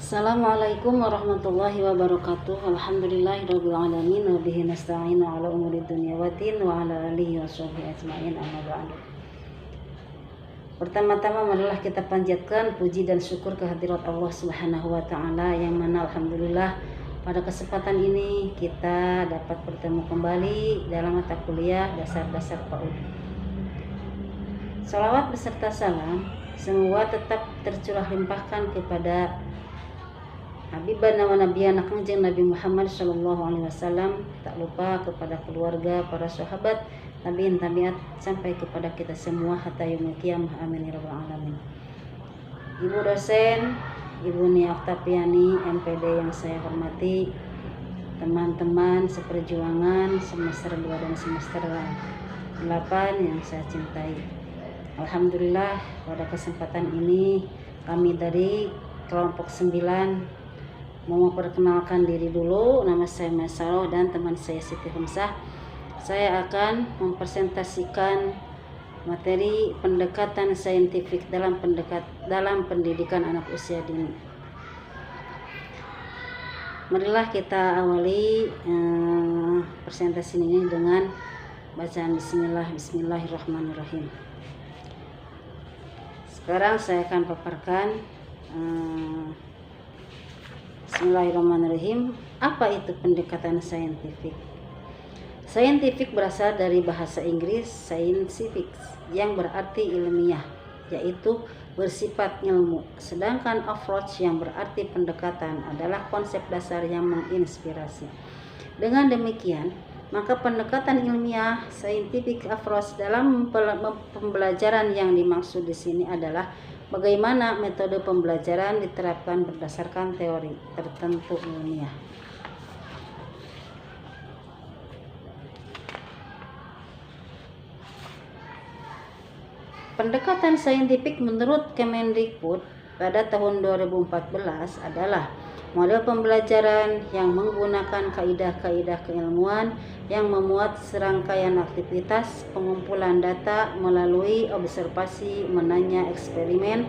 Assalamualaikum warahmatullahi wabarakatuh. Alhamdulillahirabbil alamin wa bihi nasta'inu ala umuri dunya waddin wa ala alihi washabbihi ajmain amma ba'du. Pertama-tama marilah kita panjatkan puji dan syukur kehadirat Allah Subhanahu wa taala yang mana alhamdulillah pada kesempatan ini kita dapat bertemu kembali dalam mata kuliah dasar-dasar PAUD. Salawat beserta salam semua tetap tercurah limpahkan kepada Habibana wa Nabiyana Kangjeng Nabi Muhammad sallallahu alaihi wasallam, tak lupa kepada keluarga, para sahabat, tabi'in tabi'at sampai kepada kita semua hatta yaumil qiyamah. Amin ya rabbal alamin. Ibu dosen, Ibu Nia Oktaviani MPD yang saya hormati, teman-teman seperjuangan semester 2 dan semester 8 yang saya cintai. Alhamdulillah pada kesempatan ini kami dari kelompok 9 mau memperkenalkan diri dulu. Nama saya Masaroh dan teman saya Siti Hamzah. Saya akan mempresentasikan materi pendekatan saintifik dalam pendidikan anak usia dini. Marilah kita awali presentasi ini dengan bacaan Bismillahirrahmanirrahim. Sekarang saya akan paparkan Bismillahirrahmanirrahim. Apa itu pendekatan saintifik? Saintifik berasal dari bahasa Inggris scientific yang berarti ilmiah, yaitu bersifat ilmu. Sedangkan approach yang berarti pendekatan adalah konsep dasar yang menginspirasi. Dengan demikian, maka pendekatan ilmiah scientific approach dalam pembelajaran yang dimaksud di sini adalah bagaimana metode pembelajaran diterapkan berdasarkan teori tertentu ilmiah. Pendekatan saintifik menurut Kemendikbud pada tahun 2014 adalah model pembelajaran yang menggunakan kaidah-kaidah keilmuan yang memuat serangkaian aktivitas pengumpulan data melalui observasi, menanya, eksperimen,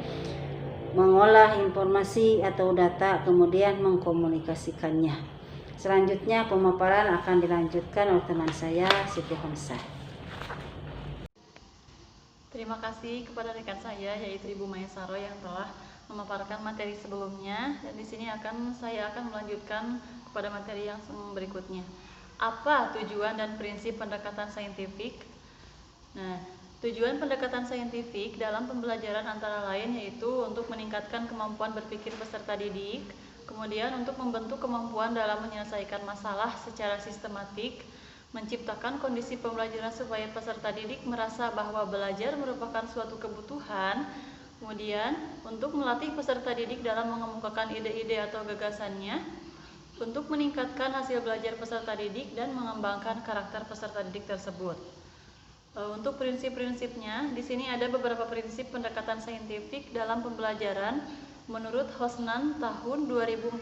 mengolah informasi atau data, kemudian mengkomunikasikannya. Selanjutnya pemaparan akan dilanjutkan oleh teman saya Siti Hamzah. Terima kasih kepada rekan saya yaitu Ibu Maesaro yang telah memaparkan materi sebelumnya, dan di sini saya akan melanjutkan kepada materi yang berikutnya. Apa tujuan dan prinsip pendekatan saintifik? Nah, tujuan pendekatan saintifik dalam pembelajaran antara lain yaitu untuk meningkatkan kemampuan berpikir peserta didik, kemudian untuk membentuk kemampuan dalam menyelesaikan masalah secara sistematik, menciptakan kondisi pembelajaran supaya peserta didik merasa bahwa belajar merupakan suatu kebutuhan, kemudian untuk melatih peserta didik dalam mengemukakan ide-ide atau gagasannya, untuk meningkatkan hasil belajar peserta didik dan mengembangkan karakter peserta didik tersebut. Untuk prinsip-prinsipnya, di sini ada beberapa prinsip pendekatan saintifik dalam pembelajaran menurut Hosnan tahun 2014.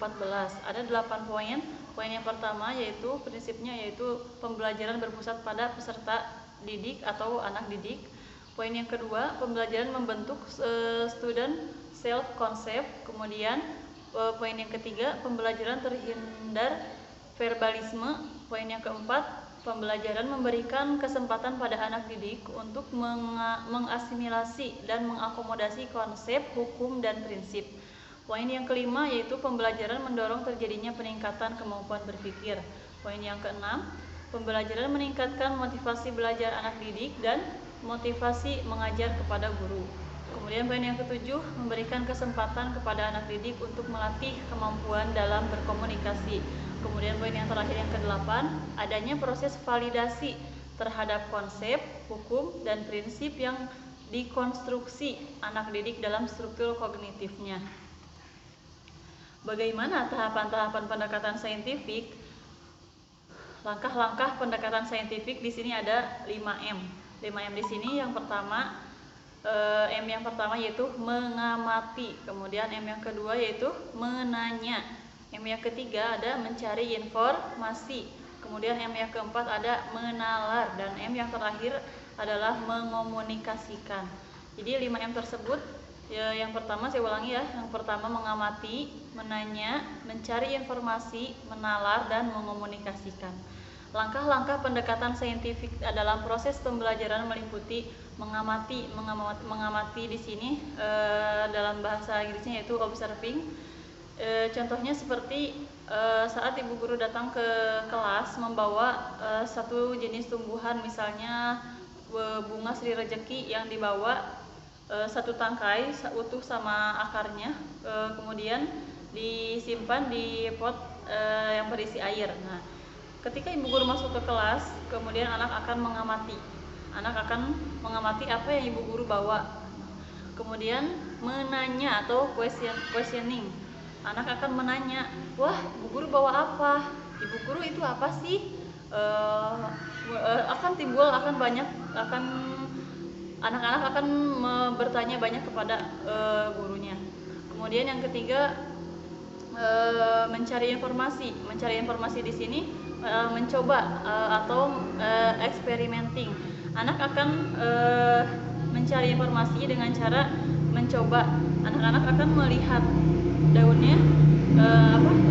Ada 8 poin. Poin yang pertama yaitu prinsipnya yaitu pembelajaran berpusat pada peserta didik atau anak didik. Poin yang kedua, pembelajaran membentuk student self concept. Kemudian poin yang ketiga, pembelajaran terhindar verbalisme. Poin yang keempat, pembelajaran memberikan kesempatan pada anak didik untuk mengasimilasi dan mengakomodasi konsep, hukum, dan prinsip. Poin yang kelima yaitu pembelajaran mendorong terjadinya peningkatan kemampuan berpikir. Poin yang keenam, pembelajaran meningkatkan motivasi belajar anak didik dan motivasi mengajar kepada guru. Kemudian poin yang ketujuh, memberikan kesempatan kepada anak didik untuk melatih kemampuan dalam berkomunikasi. Kemudian poin yang terakhir yang kedelapan, adanya proses validasi terhadap konsep, hukum, dan prinsip yang dikonstruksi anak didik dalam struktur kognitifnya. Bagaimana tahapan-tahapan pendekatan saintifik? Langkah-langkah pendekatan saintifik di sini ada 5M. 5M di sini yang pertama, M yang pertama yaitu mengamati, kemudian M yang kedua yaitu menanya, M yang ketiga ada mencari informasi, kemudian M yang keempat ada menalar, dan M yang terakhir adalah mengomunikasikan. Jadi 5M tersebut Ya, yang pertama saya ulangi ya. Yang pertama mengamati, menanya, mencari informasi, menalar dan mengomunikasikan. Langkah-langkah pendekatan saintifik dalam proses pembelajaran meliputi mengamati di sini dalam bahasa Inggrisnya yaitu observing. Contohnya seperti saat ibu guru datang ke kelas membawa satu jenis tumbuhan, misalnya bunga Sri Rejeki yang dibawa satu tangkai utuh sama akarnya, kemudian disimpan di pot yang berisi air. Nah, ketika ibu guru masuk ke kelas, kemudian anak akan mengamati apa yang ibu guru bawa. Kemudian menanya atau questioning. Anak akan menanya, wah, ibu guru bawa apa? Ibu guru itu apa sih? Anak-anak akan bertanya banyak kepada gurunya. Kemudian yang ketiga, mencari informasi di sini mencoba atau experimenting. Anak akan mencari informasi dengan cara mencoba. Anak-anak akan melihat daunnya,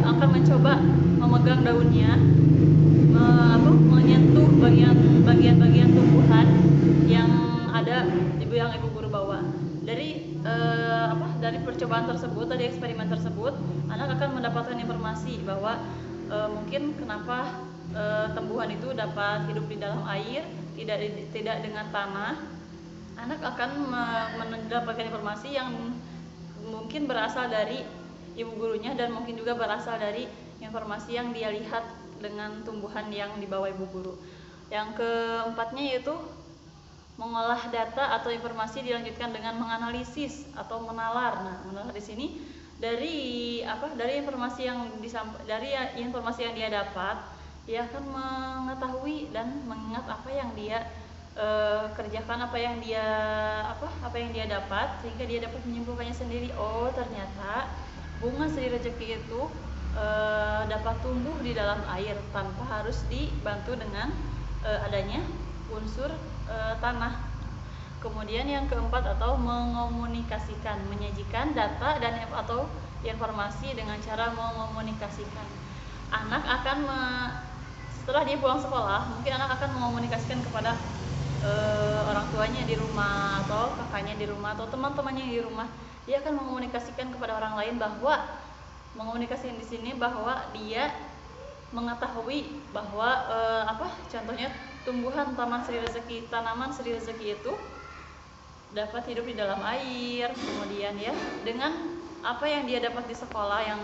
akan mencoba memegang daunnya, menyentuh bagian-bagian tumbuhan yang ada yang ibu guru bawa. Dari percobaan tersebut, dari eksperimen tersebut, anak akan mendapatkan informasi bahwa mungkin kenapa tumbuhan itu dapat hidup di dalam air, tidak dengan tanah. Anak akan mendapatkan informasi yang mungkin berasal dari ibu gurunya dan mungkin juga berasal dari informasi yang dia lihat dengan tumbuhan yang dibawa ibu guru. Yang keempatnya yaitu mengolah data atau informasi dilanjutkan dengan menganalisis atau menalar. Nah, menalar di sini dari informasi yang dia dapat, dia akan mengetahui dan mengingat apa yang dia kerjakan, apa yang dia dapat, sehingga dia dapat menyimpulkannya sendiri. Oh, ternyata bunga Sri Rejeki itu dapat tumbuh di dalam air tanpa harus dibantu dengan adanya unsur tanah. Kemudian yang keempat atau mengomunikasikan, menyajikan data dan atau informasi dengan cara mengomunikasikan. Anak akan setelah dia pulang sekolah, mungkin anak akan mengomunikasikan kepada orang tuanya di rumah atau kakaknya di rumah atau teman-temannya di rumah. Dia akan mengomunikasikan kepada orang lain bahwa mengomunikasikan di sini bahwa dia mengetahui bahwa contohnya tanaman Sri Rejeki itu dapat hidup di dalam air. Kemudian ya, dengan apa yang dia dapat di sekolah yang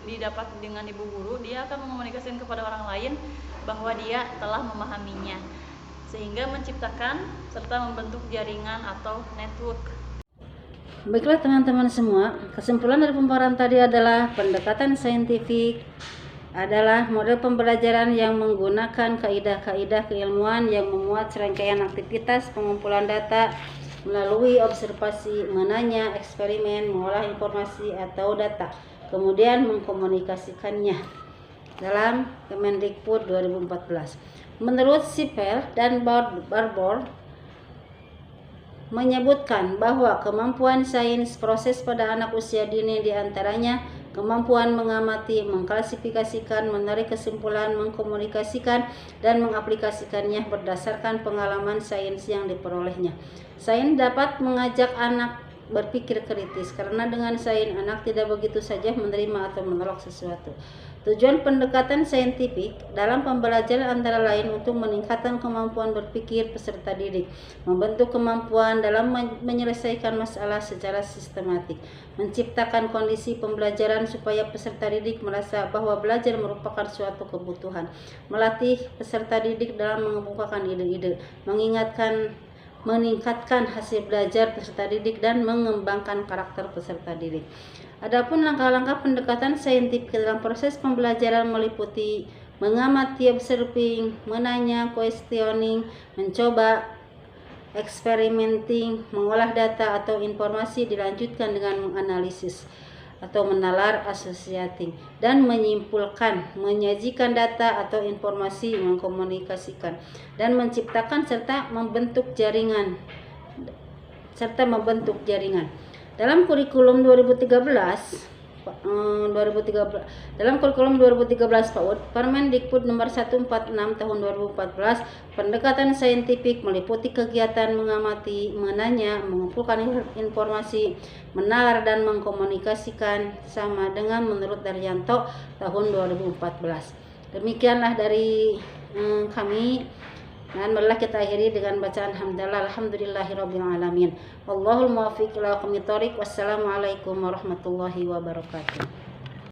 didapat dengan ibu guru, dia akan mengomunikasikan kepada orang lain bahwa dia telah memahaminya, sehingga menciptakan serta membentuk jaringan atau network. Baiklah teman-teman semua, kesimpulan dari pemaparan tadi adalah pendekatan saintifik adalah model pembelajaran yang menggunakan kaidah-kaidah keilmuan yang memuat serangkaian aktivitas pengumpulan data melalui observasi, menanya, eksperimen, mengolah informasi atau data, kemudian mengkomunikasikannya dalam Kemendikbud 2014. Menurut Sipel dan Barbour menyebutkan bahwa kemampuan sains proses pada anak usia dini diantaranya kemampuan mengamati, mengklasifikasikan, menarik kesimpulan, mengkomunikasikan, dan mengaplikasikannya berdasarkan pengalaman sains yang diperolehnya. Sains dapat mengajak anak berpikir kritis, karena dengan sains anak tidak begitu saja menerima atau menolak sesuatu. Tujuan pendekatan saintifik dalam pembelajaran antara lain untuk meningkatkan kemampuan berpikir peserta didik, membentuk kemampuan dalam menyelesaikan masalah secara sistematik, menciptakan kondisi pembelajaran supaya peserta didik merasa bahwa belajar merupakan suatu kebutuhan, melatih peserta didik dalam mengemukakan ide-ide, meningkatkan hasil belajar peserta didik, dan mengembangkan karakter peserta didik. Adapun langkah-langkah pendekatan saintifik dalam proses pembelajaran meliputi mengamati, observing, menanya, questioning, mencoba, experimenting, mengolah data atau informasi, dilanjutkan dengan menganalisis atau menalar, associating, dan menyimpulkan, menyajikan data atau informasi, mengkomunikasikan, dan menciptakan serta membentuk jaringan. Dalam kurikulum 2013 PAUD, Permendikbud nomor 146 tahun 2014, pendekatan saintifik meliputi kegiatan mengamati, menanya, mengumpulkan informasi, menalar dan mengkomunikasikan sama dengan menurut Daryanto tahun 2014. Demikianlah dari kami. Dan marilah kita akhiri dengan bacaan hamdalah alhamdulillahirabbil alamin. Wallahul muwaffiq ila aqwamit thoriq. Wassalamualaikum warahmatullahi wabarakatuh.